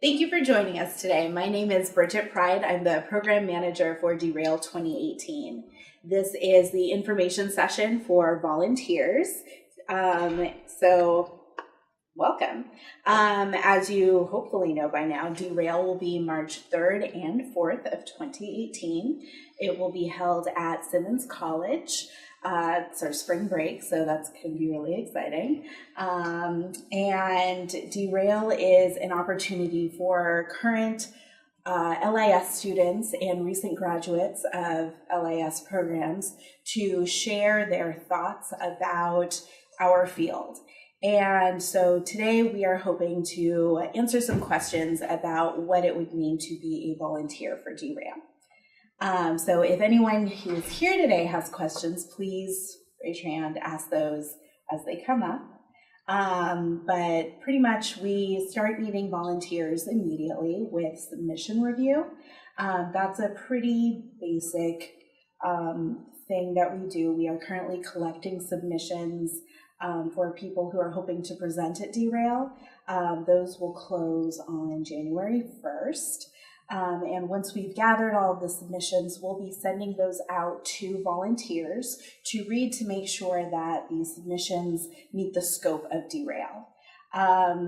Thank you for joining us today. My name is Bridget Pride. I'm the program manager for DERAIL 2018. This is the information session for volunteers. So welcome. As you hopefully know by now, DERAIL will be March 3rd and 4th of 2018. It will be held at Simmons College. It's our spring break, so that's going to be really exciting. And DERAIL is an opportunity for current LIS students and recent graduates of LIS programs to share their thoughts about our field. And so today we are hoping to answer some questions about what it would mean to be a volunteer for DERAIL. So if anyone who is here today has questions, please raise your hand, ask those as they come up. But pretty much we start needing volunteers immediately with submission review. That's a pretty basic thing that we do. We are currently collecting submissions for people who are hoping to present at DERAIL. Those will close on January 1st. And once we've gathered all of the submissions, we'll be sending those out to volunteers to read to make sure that these submissions meet the scope of DERAIL.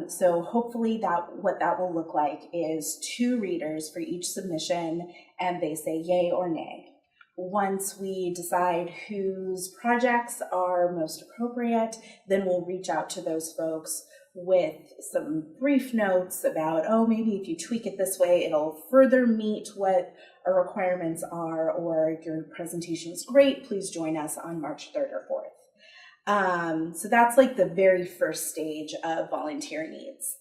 So hopefully what that will look like is 2 readers for each submission, and they say yay or nay. Once we decide whose projects are most appropriate, then we'll reach out to those folks with some brief notes about, oh, maybe if you tweak it this way, it'll further meet what our requirements are, or your presentation is great, please join us on March 3rd or 4th. So that's like the very first stage of volunteer needs.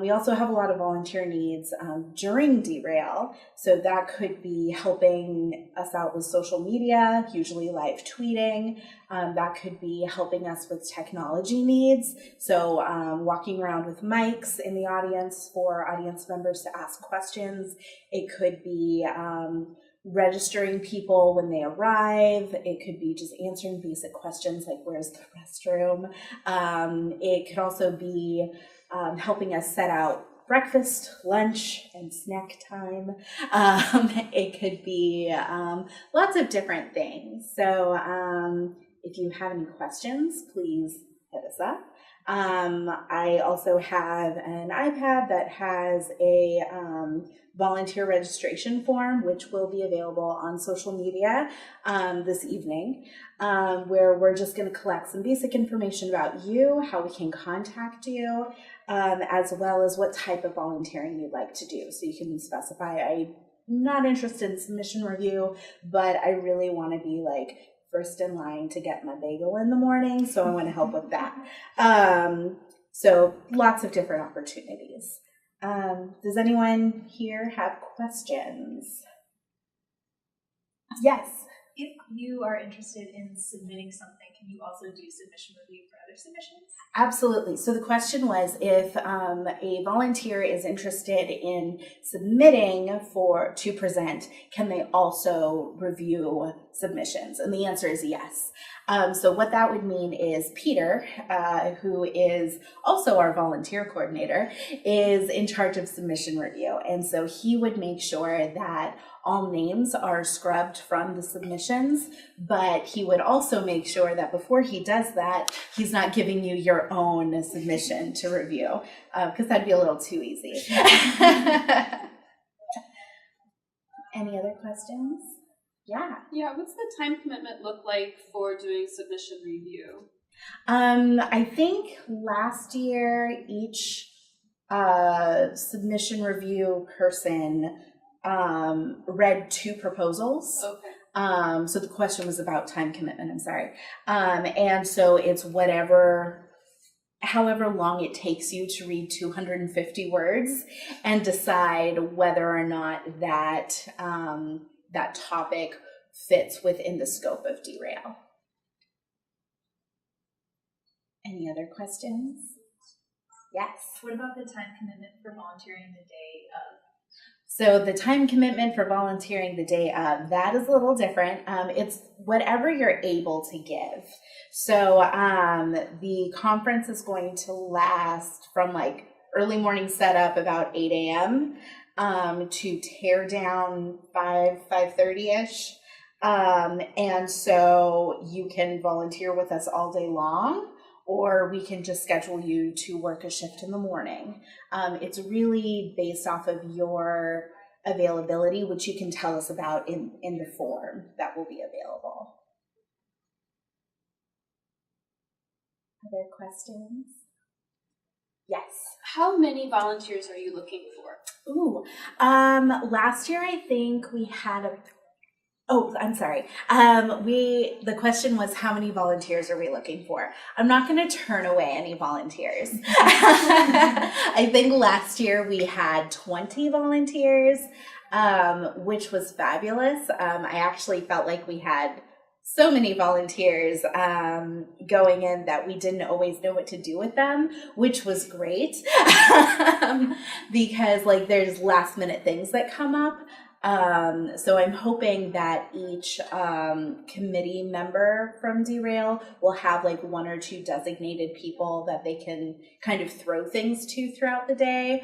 We also have a lot of volunteer needs during DERAIL, so that could be helping us out with social media, usually live tweeting. That could be helping us with technology needs, so walking around with mics in the audience for audience members to ask questions. It could be registering people when they arrive. It could be just answering basic questions like where's the restroom. It could also be helping us set out breakfast, lunch, and snack time. It could be lots of different things. So if you have any questions, please hit us up. I also have an iPad that has a volunteer registration form, which will be available on social media this evening, where we're just going to collect some basic information about you, how we can contact you, as well as what type of volunteering you'd like to do. So you can specify, I'm not interested in submission review, but I really want to be like first in line to get my bagel in the morning, so I want to help with that. So lots of different opportunities. Does anyone here have questions? Yes. If you are interested in submitting something, can you also do submission review for other submissions? Absolutely. So the question was, if a volunteer is interested in submitting to present, can they also review submissions? And the answer is yes. So what that would mean is Peter, who is also our volunteer coordinator, is in charge of submission review. And so he would make sure that all names are scrubbed from the submissions, but he would also make sure that before he does that, he's not giving you your own submission to review, because that'd be a little too easy. Any other questions? Yeah. Yeah, what's the time commitment look like for doing submission review? I think last year each submission review person read 2 proposals. Okay. So the question was about time commitment, I'm sorry. And so it's however long it takes you to read 250 words and decide whether or not that that topic fits within the scope of DERAIL. Any other questions? Yes. What about the time commitment for volunteering the day of? So the time commitment for volunteering the day of, that is a little different. It's whatever you're able to give. So the conference is going to last from like early morning setup about 8 a.m. To tear down 5:30ish. And so you can volunteer with us all day long, or we can just schedule you to work a shift in the morning. It's really based off of your availability, which you can tell us about in the form that will be available. Other questions? Yes. How many volunteers are you looking for? Ooh, last year I think we had I'm sorry. The question was, how many volunteers are we looking for? I'm not going to turn away any volunteers. I think last year we had 20 volunteers, which was fabulous. I actually felt like we had so many volunteers going in that we didn't always know what to do with them, which was great because like there's last minute things that come up. So I'm hoping that each committee member from DERAIL will have like one or two designated people that they can kind of throw things to throughout the day.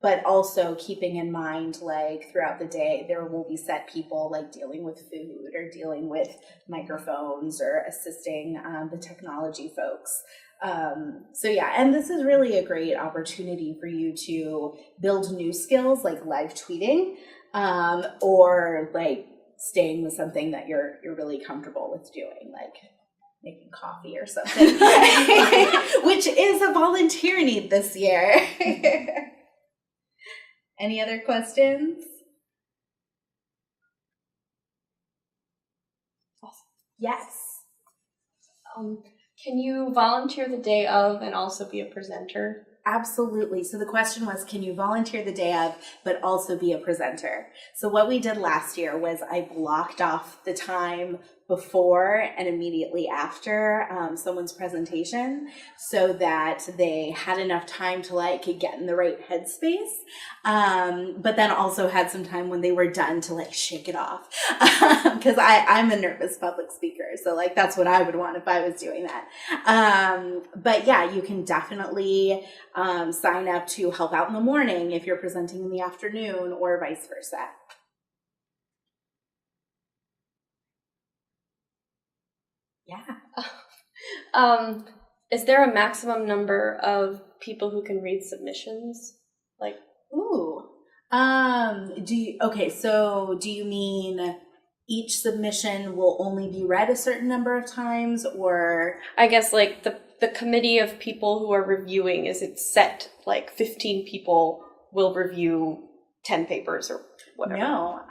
But also keeping in mind, like throughout the day, there will be set people like dealing with food or dealing with microphones or assisting the technology folks. So yeah, and this is really a great opportunity for you to build new skills like live tweeting, or like staying with something that you're really comfortable with doing, like making coffee or something, which is a volunteer need this year. Any other questions? Yes. Can you volunteer the day of and also be a presenter? Absolutely. So the question was, can you volunteer the day of, but also be a presenter? So what we did last year was I blocked off the time before and immediately after someone's presentation so that they had enough time to like get in the right headspace, but then also had some time when they were done to like shake it off, because I'm a nervous public speaker, so like that's what I would want if I was doing that. But yeah, you can definitely sign up to help out in the morning if you're presenting in the afternoon, or vice versa. Yeah. Is there a maximum number of people who can read submissions? Like, so do you mean each submission will only be read a certain number of times, or? I guess like the committee of people who are reviewing, is it set like 15 people will review 10 papers or whatever? No,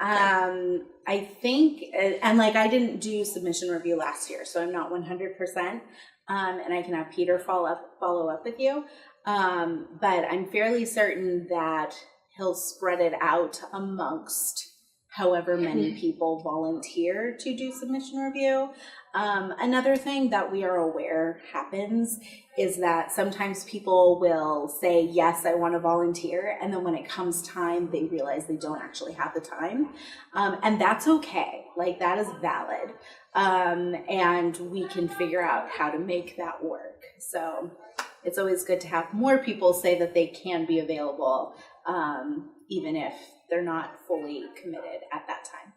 I think, and like I didn't do submission review last year, so I'm not 100%, and I can have Peter follow up with you, but I'm fairly certain that he'll spread it out amongst however many people volunteer to do submission review. Another thing that we are aware happens is that sometimes people will say, yes, I want to volunteer, and then when it comes time, they realize they don't actually have the time. And that's okay. Like, that is valid. And we can figure out how to make that work. So it's always good to have more people say that they can be available, even if they're not fully committed at that time.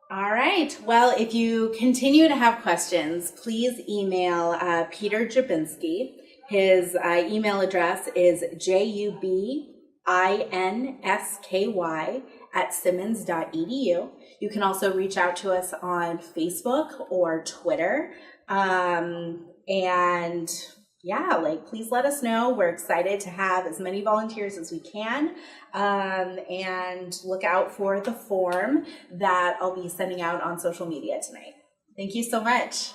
All right. Well, if you continue to have questions, please email Peter Jabinski. His email address is jubinsky@simmons.edu. You can also reach out to us on Facebook or Twitter. And yeah, like, please let us know. We're excited to have as many volunteers as we can. And look out for the form that I'll be sending out on social media tonight. Thank you so much.